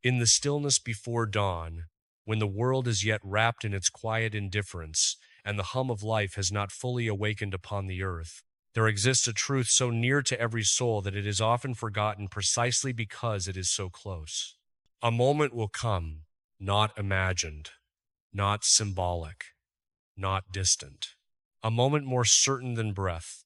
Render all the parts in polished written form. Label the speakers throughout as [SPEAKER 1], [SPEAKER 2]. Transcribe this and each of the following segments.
[SPEAKER 1] In the stillness before dawn, when the world is yet wrapped in its quiet indifference, and the hum of life has not fully awakened upon the earth, there exists a truth so near to every soul that it is often forgotten precisely because it is so close. A moment will come, not imagined, not symbolic, not distant. A moment more certain than breath,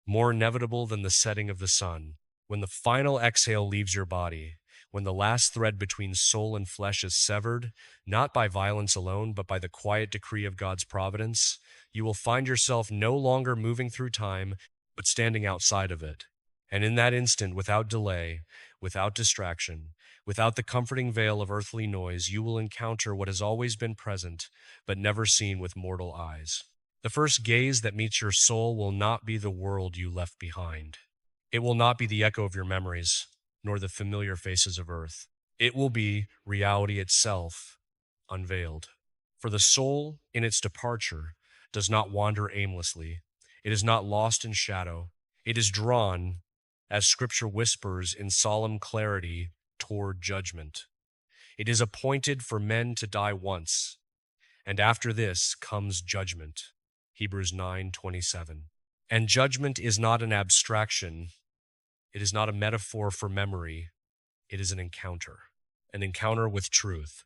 [SPEAKER 1] more inevitable than the setting of the sun, when the final exhale leaves your body, when the last thread between soul and flesh is severed, not by violence alone, but by the quiet decree of God's providence, you will find yourself no longer moving through time, but standing outside of it. And in that instant, without delay, without distraction, without the comforting veil of earthly noise, you will encounter what has always been present, but never seen with mortal eyes. The first gaze that meets your soul will not be the world you left behind. It will not be the echo of your memories, nor the familiar faces of earth. It will be reality itself, unveiled. For the soul, in its departure, does not wander aimlessly. It is not lost in shadow. It is drawn, as Scripture whispers in solemn clarity, toward judgment. It is appointed for men to die once, and after this comes judgment. Hebrews 9:27. And judgment is not an abstraction. It is not a metaphor for memory. It is an encounter with truth,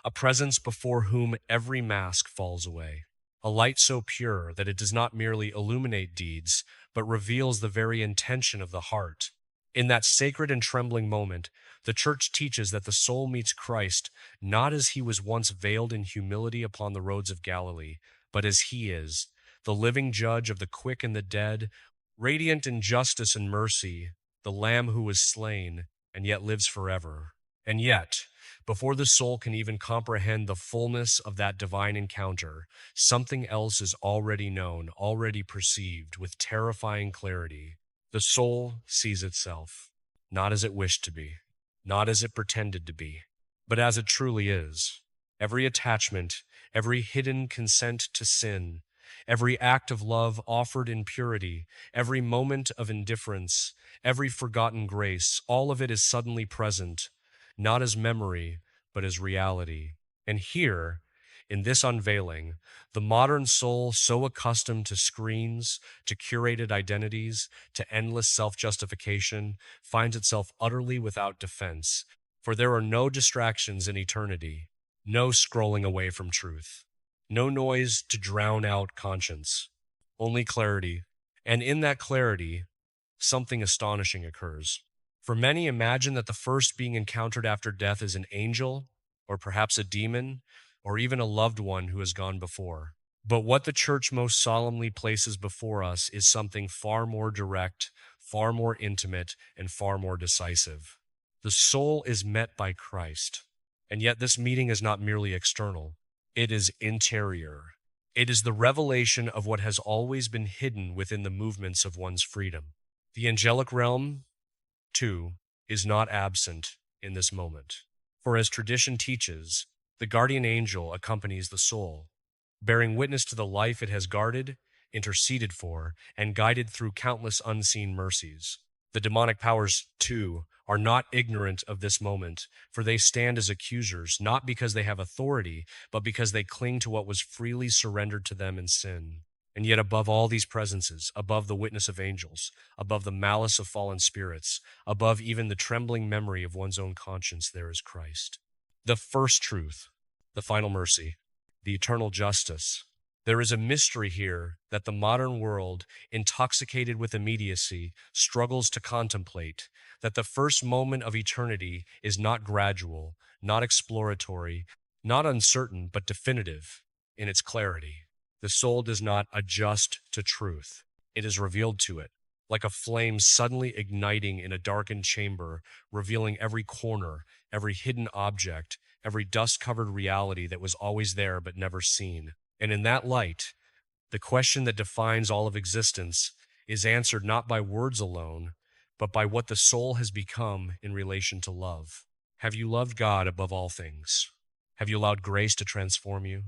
[SPEAKER 1] a presence before whom every mask falls away, a light so pure that it does not merely illuminate deeds, but reveals the very intention of the heart. In that sacred and trembling moment, the church teaches that the soul meets Christ not as he was once veiled in humility upon the roads of Galilee, but as he is, the living judge of the quick and the dead, radiant in justice and mercy, the Lamb who was slain and yet lives forever. And yet, before the soul can even comprehend the fullness of that divine encounter, something else is already known, already perceived with terrifying clarity. The soul sees itself, not as it wished to be, not as it pretended to be, but as it truly is. Every attachment, every hidden consent to sin, every act of love offered in purity, every moment of indifference, every forgotten grace, all of it is suddenly present, not as memory, but as reality. And here, in this unveiling, the modern soul, so accustomed to screens, to curated identities, to endless self-justification, finds itself utterly without defense. For there are no distractions in eternity, no scrolling away from truth, no noise to drown out conscience, only clarity. And in that clarity, something astonishing occurs. For many imagine that the first being encountered after death is an angel, or perhaps a demon, or even a loved one who has gone before. But what the church most solemnly places before us is something far more direct, far more intimate, and far more decisive. The soul is met by Christ, and yet this meeting is not merely external. It is interior. It is the revelation of what has always been hidden within the movements of one's freedom. The angelic realm, too, is not absent in this moment. For as tradition teaches, the guardian angel accompanies the soul, bearing witness to the life it has guarded, interceded for, and guided through countless unseen mercies. The demonic powers, too, are not ignorant of this moment, for they stand as accusers, not because they have authority, but because they cling to what was freely surrendered to them in sin. And yet above all these presences, above the witness of angels, above the malice of fallen spirits, above even the trembling memory of one's own conscience, there is Christ. The first truth, the final mercy, the eternal justice. There is a mystery here that the modern world, intoxicated with immediacy, struggles to contemplate, that the first moment of eternity is not gradual, not exploratory, not uncertain, but definitive in its clarity. The soul does not adjust to truth. It is revealed to it, like a flame suddenly igniting in a darkened chamber, revealing every corner, every hidden object, every dust-covered reality that was always there but never seen. And in that light, the question that defines all of existence is answered not by words alone, but by what the soul has become in relation to love. Have you loved God above all things? Have you allowed grace to transform you?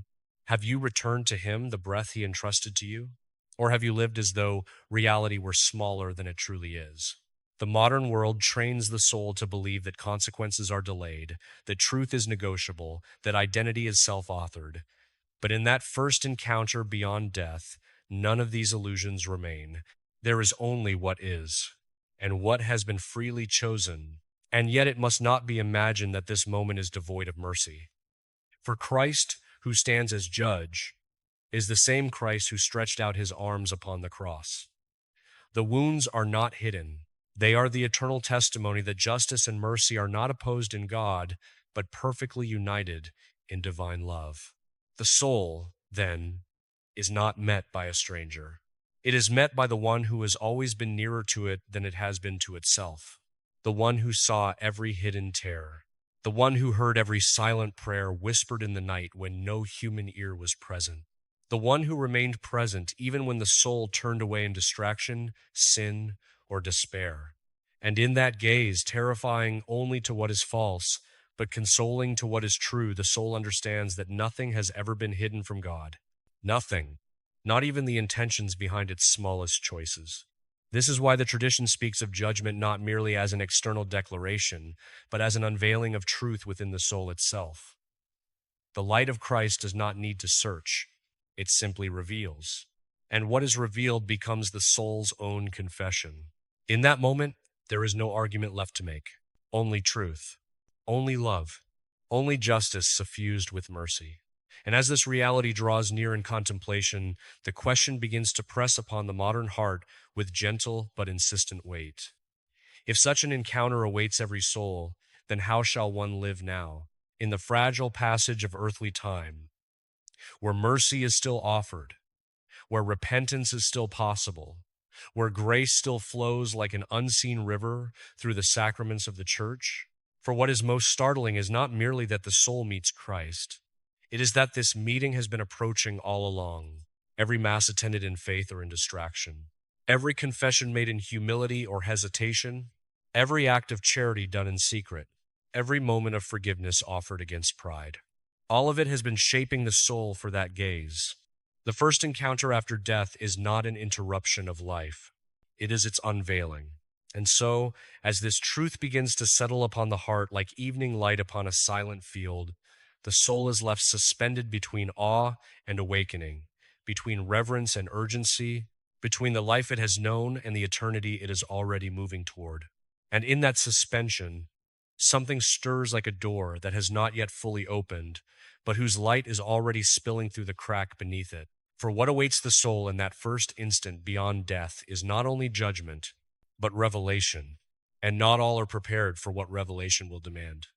[SPEAKER 1] Have you returned to Him the breath He entrusted to you? Or have you lived as though reality were smaller than it truly is? The modern world trains the soul to believe that consequences are delayed, that truth is negotiable, that identity is self-authored. But in that first encounter beyond death, none of these illusions remain. There is only what is, and what has been freely chosen. And yet it must not be imagined that this moment is devoid of mercy. For Christ, who stands as judge, is the same Christ who stretched out his arms upon the cross. The wounds are not hidden. They are the eternal testimony that justice and mercy are not opposed in God, but perfectly united in divine love. The soul, then, is not met by a stranger. It is met by the one who has always been nearer to it than it has been to itself, the one who saw every hidden terror, the one who heard every silent prayer whispered in the night when no human ear was present, the one who remained present even when the soul turned away in distraction, sin, or despair. And in that gaze, terrifying only to what is false, but consoling to what is true, the soul understands that nothing has ever been hidden from God. Nothing, not even the intentions behind its smallest choices. This is why the tradition speaks of judgment not merely as an external declaration, but as an unveiling of truth within the soul itself. The light of Christ does not need to search, it simply reveals. And what is revealed becomes the soul's own confession. In that moment, there is no argument left to make, only truth, only love, only justice suffused with mercy. And as this reality draws near in contemplation, the question begins to press upon the modern heart with gentle but insistent weight. If such an encounter awaits every soul, then how shall one live now, in the fragile passage of earthly time, where mercy is still offered, where repentance is still possible, where grace still flows like an unseen river through the sacraments of the church? For what is most startling is not merely that the soul meets Christ. It is that this meeting has been approaching all along, every mass attended in faith or in distraction, every confession made in humility or hesitation, every act of charity done in secret, every moment of forgiveness offered against pride. All of it has been shaping the soul for that gaze. The first encounter after death is not an interruption of life. It is its unveiling. And so, as this truth begins to settle upon the heart like evening light upon a silent field, the soul is left suspended between awe and awakening, between reverence and urgency, between the life it has known and the eternity it is already moving toward. And in that suspension, something stirs like a door that has not yet fully opened, but whose light is already spilling through the crack beneath it. For what awaits the soul in that first instant beyond death is not only judgment, but revelation. And not all are prepared for what revelation will demand.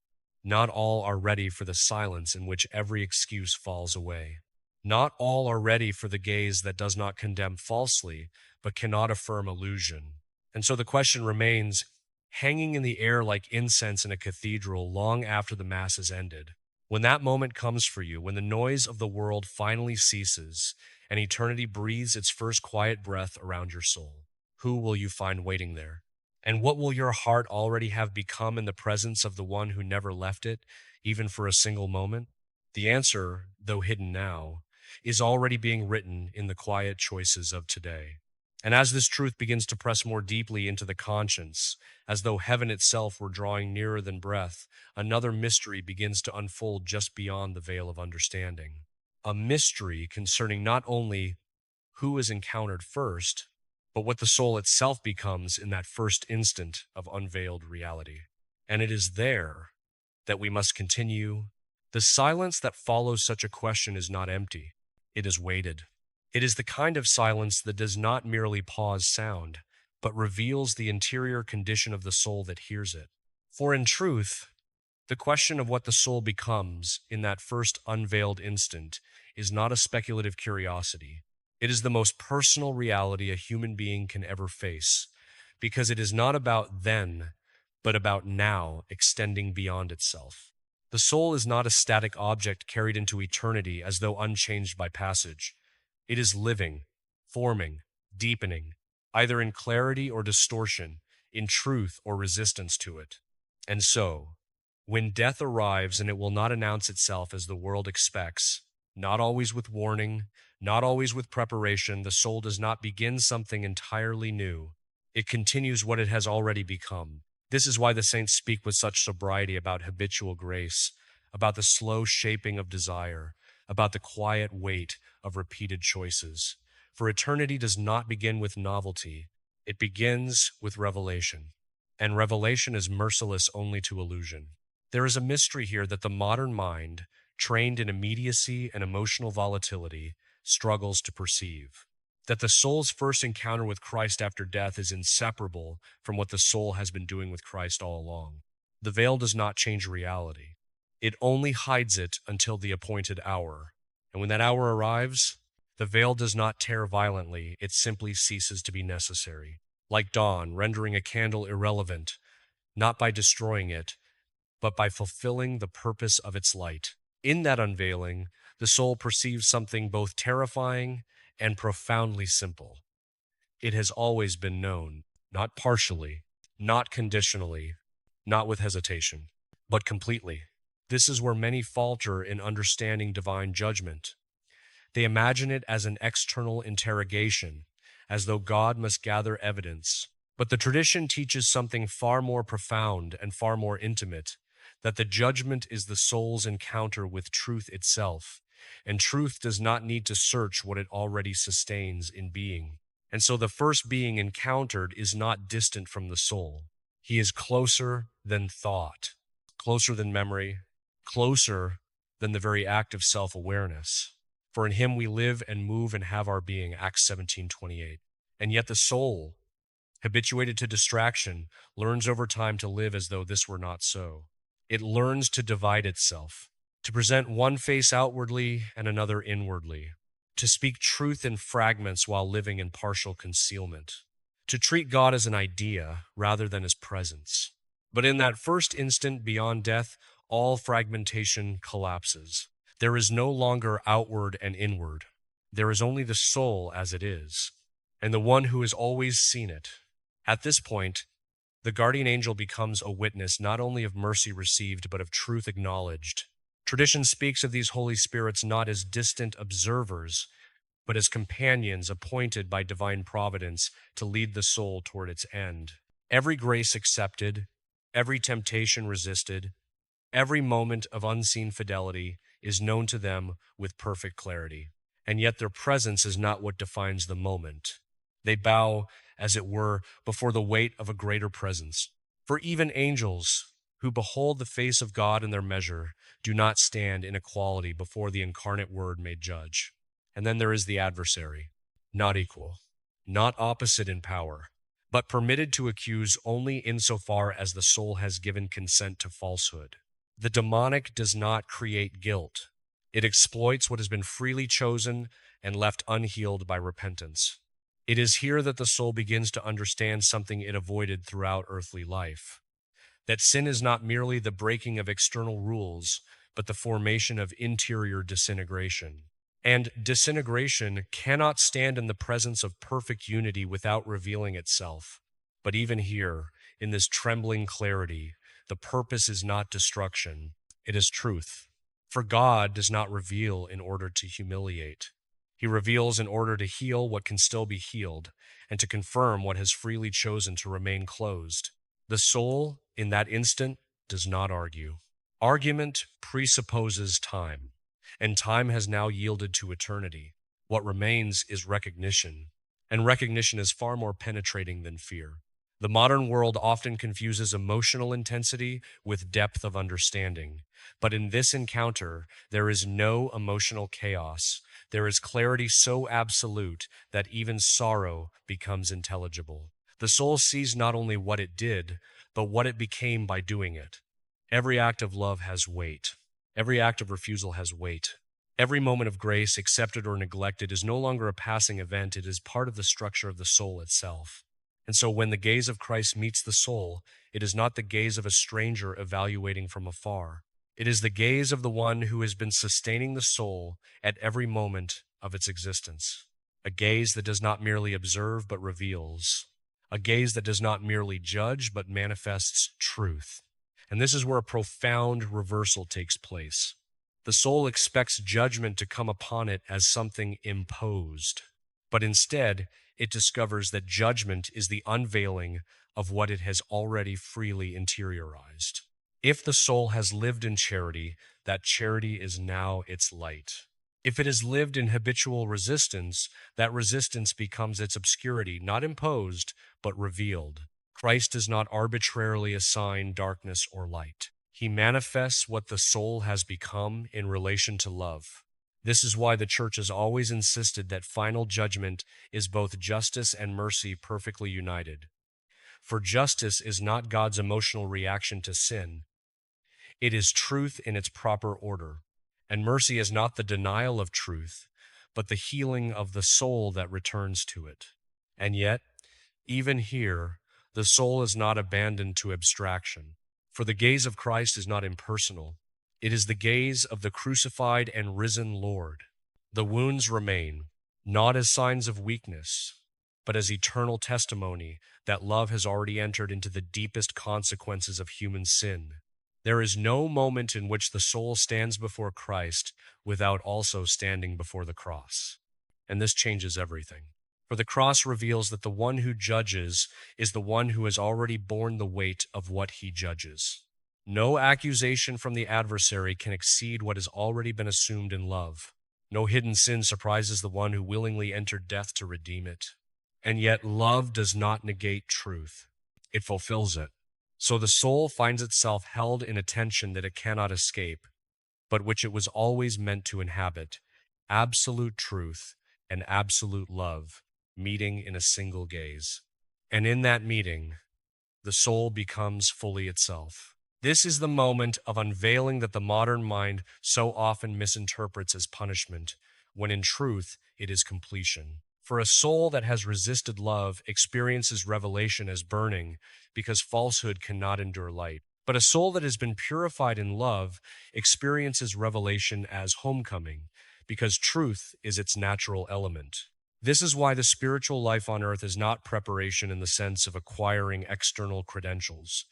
[SPEAKER 1] Not all are ready for the silence in which every excuse falls away. Not all are ready for the gaze that does not condemn falsely, but cannot affirm illusion. And so the question remains, hanging in the air like incense in a cathedral long after the Mass is ended. When that moment comes for you, when the noise of the world finally ceases, and eternity breathes its first quiet breath around your soul, who will you find waiting there? And what will your heart already have become in the presence of the one who never left it, even for a single moment? The answer, though hidden now, is already being written in the quiet choices of today. And as this truth begins to press more deeply into the conscience, as though heaven itself were drawing nearer than breath, another mystery begins to unfold just beyond the veil of understanding. A mystery concerning not only who is encountered first, but what the soul itself becomes in that first instant of unveiled reality. And it is there that we must continue. The silence that follows such a question is not empty. It is weighted. It is the kind of silence that does not merely pause sound, but reveals the interior condition of the soul that hears it. For in truth, the question of what the soul becomes in that first unveiled instant is not a speculative curiosity. It is the most personal reality a human being can ever face, because it is not about then, but about now extending beyond itself. The soul is not a static object carried into eternity as though unchanged by passage. It is living, forming, deepening, either in clarity or distortion, in truth or resistance to it. And so, when death arrives and it will not announce itself as the world expects, not always with warning, not always with preparation, the soul does not begin something entirely new. It continues what it has already become. This is why the saints speak with such sobriety about habitual grace, about the slow shaping of desire, about the quiet weight of repeated choices. For eternity does not begin with novelty, it begins with revelation. And revelation is merciless only to illusion. There is a mystery here that the modern mind, trained in immediacy and emotional volatility, struggles to perceive. That the soul's first encounter with Christ after death is inseparable from what the soul has been doing with Christ all along. The veil does not change reality. It only hides it until the appointed hour. And when that hour arrives, the veil does not tear violently, it simply ceases to be necessary. Like dawn, rendering a candle irrelevant, not by destroying it, but by fulfilling the purpose of its light. In that unveiling, the soul perceives something both terrifying and profoundly simple. It has always been known, not partially, not conditionally, not with hesitation, but completely. This is where many falter in understanding divine judgment. They imagine it as an external interrogation, as though God must gather evidence. But the tradition teaches something far more profound and far more intimate, that the judgment is the soul's encounter with truth itself, and truth does not need to search what it already sustains in being. And so the first being encountered is not distant from the soul. He is closer than thought, closer than memory, closer than the very act of self-awareness. For in him we live and move and have our being, Acts 17:28. And yet the soul, habituated to distraction, learns over time to live as though this were not so. It learns to divide itself, to present one face outwardly and another inwardly, to speak truth in fragments while living in partial concealment, to treat God as an idea rather than his presence. But in that first instant beyond death, all fragmentation collapses. There is no longer outward and inward. There is only the soul as it is, and the one who has always seen it. At this point, the guardian angel becomes a witness not only of mercy received, but of truth acknowledged. Tradition speaks of these Holy Spirits not as distant observers, but as companions appointed by divine providence to lead the soul toward its end. Every grace accepted, every temptation resisted, every moment of unseen fidelity is known to them with perfect clarity. And yet their presence is not what defines the moment. They bow, as it were, before the weight of a greater presence. For even angels, who behold the face of God in their measure, do not stand in equality before the incarnate Word made judge. And then there is the adversary, not equal, not opposite in power, but permitted to accuse only insofar as the soul has given consent to falsehood. The demonic does not create guilt. It exploits what has been freely chosen and left unhealed by repentance. It is here that the soul begins to understand something it avoided throughout earthly life. That sin is not merely the breaking of external rules, but the formation of interior disintegration. And disintegration cannot stand in the presence of perfect unity without revealing itself. But even here, in this trembling clarity, the purpose is not destruction, it is truth. For God does not reveal in order to humiliate. He reveals in order to heal what can still be healed, and to confirm what has freely chosen to remain closed. The soul, in that instant, does not argue. Argument presupposes time, and time has now yielded to eternity. What remains is recognition, and recognition is far more penetrating than fear. The modern world often confuses emotional intensity with depth of understanding, but in this encounter, there is no emotional chaos. There is clarity so absolute that even sorrow becomes intelligible. The soul sees not only what it did, but what it became by doing it. Every act of love has weight. Every act of refusal has weight. Every moment of grace, accepted or neglected, is no longer a passing event. It is part of the structure of the soul itself. And so when the gaze of Christ meets the soul, it is not the gaze of a stranger evaluating from afar. It is the gaze of the one who has been sustaining the soul at every moment of its existence. A gaze that does not merely observe but reveals. A gaze that does not merely judge but manifests truth. And this is where a profound reversal takes place. The soul expects judgment to come upon it as something imposed. but instead it discovers that judgment is the unveiling of what it has already freely interiorized. If the soul has lived in charity, that charity is now its light. If it has lived in habitual resistance, that resistance becomes its obscurity, not imposed, but revealed. Christ does not arbitrarily assign darkness or light. He manifests what the soul has become in relation to love. This is why the Church has always insisted that final judgment is both justice and mercy perfectly united. For justice is not God's emotional reaction to sin, it is truth in its proper order. And mercy is not the denial of truth, but the healing of the soul that returns to it. And yet, even here, the soul is not abandoned to abstraction. For the gaze of Christ is not impersonal. It is the gaze of the crucified and risen Lord. The wounds remain, not as signs of weakness, but as eternal testimony that love has already entered into the deepest consequences of human sin. There is no moment in which the soul stands before Christ without also standing before the cross. And this changes everything. For the cross reveals that the one who judges is the one who has already borne the weight of what he judges. No accusation from the adversary can exceed what has already been assumed in love. No hidden sin surprises the one who willingly entered death to redeem it. And yet love does not negate truth. It fulfills it. So the soul finds itself held in a tension that it cannot escape, but which it was always meant to inhabit, absolute truth and absolute love, meeting in a single gaze. And in that meeting, the soul becomes fully itself. This is the moment of unveiling that the modern mind so often misinterprets as punishment, when in truth it is completion. For a soul that has resisted love experiences revelation as burning, because falsehood cannot endure light. But a soul that has been purified in love experiences revelation as homecoming, because truth is its natural element. This is why the spiritual life on earth is not preparation in the sense of acquiring external credentials.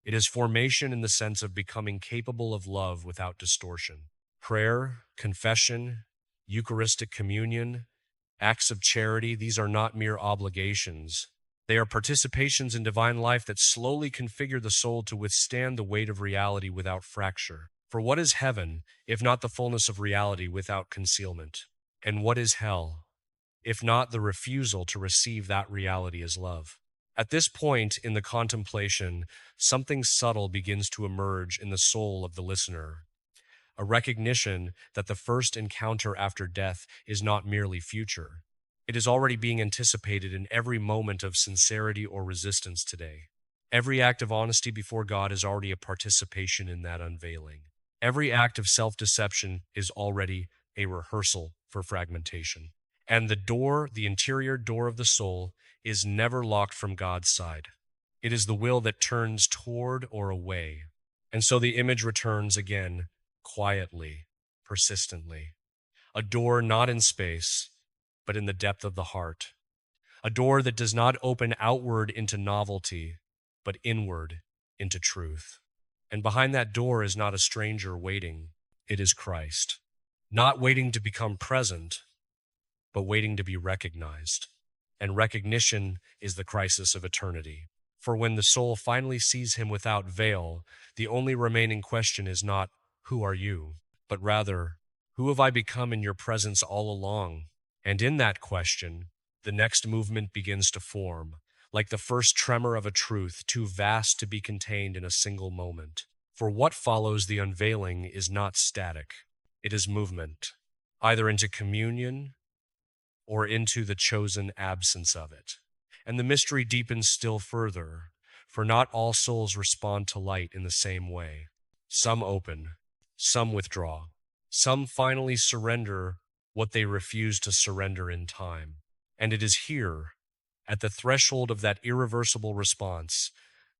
[SPEAKER 1] It is formation in the sense of becoming capable of love without distortion. Prayer, confession, Eucharistic communion, acts of charity, these are not mere obligations. They are participations in divine life that slowly configure the soul to withstand the weight of reality without fracture. For what is heaven, if not the fullness of reality without concealment? And what is hell, if not the refusal to receive that reality as love? At this point in the contemplation, something subtle begins to emerge in the soul of the listener. A recognition that the first encounter after death is not merely future. It is already being anticipated in every moment of sincerity or resistance today. Every act of honesty before God is already a participation in that unveiling. Every act of self-deception is already a rehearsal for fragmentation. And the door, the interior door of the soul, is never locked from God's side. It is the will that turns toward or away. And so the image returns again, quietly, persistently. A door not in space, but in the depth of the heart. A door that does not open outward into novelty, but inward into truth. And behind that door is not a stranger waiting, it is Christ. Not waiting to become present, but waiting to be recognized. And recognition is the crisis of eternity. For when the soul finally sees him without veil, the only remaining question is not, "Who are you?" but rather, "Who have I become in your presence all along?" And in that question, the next movement begins to form, like the first tremor of a truth too vast to be contained in a single moment. For what follows the unveiling is not static. It is movement, either into communion or into the chosen absence of it. And the mystery deepens still further, for not all souls respond to light in the same way. Some open, some withdraw, some finally surrender what they refuse to surrender in time. And it is here, at the threshold of that irreversible response,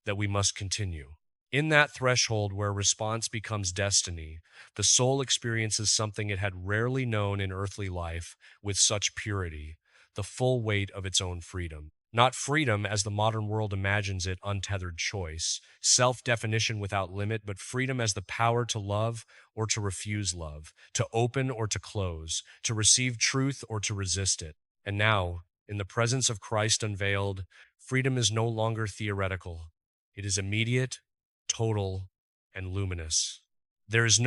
[SPEAKER 1] that we must continue. In that threshold where response becomes destiny, the soul experiences something it had rarely known in earthly life with such purity, the full weight of its own freedom. Not freedom as the modern world imagines it, untethered choice, self-definition without limit, but freedom as the power to love or to refuse love, to open or to close, to receive truth or to resist it. And now, in the presence of Christ unveiled, freedom is no longer theoretical. It is immediate, total, and luminous. There is